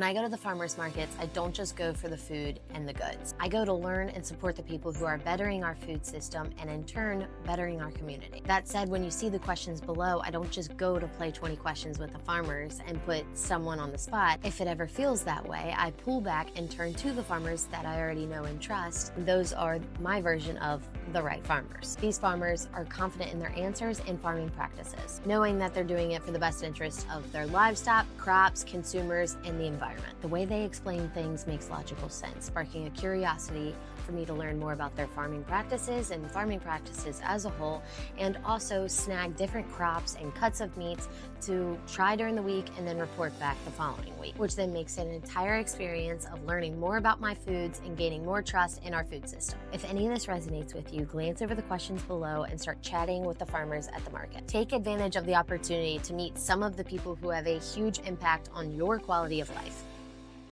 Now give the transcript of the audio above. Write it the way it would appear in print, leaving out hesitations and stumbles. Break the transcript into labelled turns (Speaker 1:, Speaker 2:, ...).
Speaker 1: When I go to the farmers markets, I don't just go for the food and the goods. I go to learn and support the people who are bettering our food system and in turn, bettering our community. That said, when you see the questions below, I don't just go to play 20 questions with the farmers and put someone on the spot. If it ever feels that way, I pull back and turn to the farmers that I already know and trust. Those are my version of the right farmers. These farmers are confident in their answers and farming practices, knowing that they're doing it for the best interest of their livestock, crops, consumers, and the environment. The way they explain things makes logical sense, sparking a curiosity for me to learn more about their farming practices and farming practices as a whole, and also snag different crops and cuts of meats to try during the week and then report back the following week, which then makes it an entire experience of learning more about my foods and gaining more trust in our food system. If any of this resonates with you, glance over the questions below and start chatting with the farmers at the market. Take advantage of the opportunity to meet some of the people who have a huge impact on your quality of life.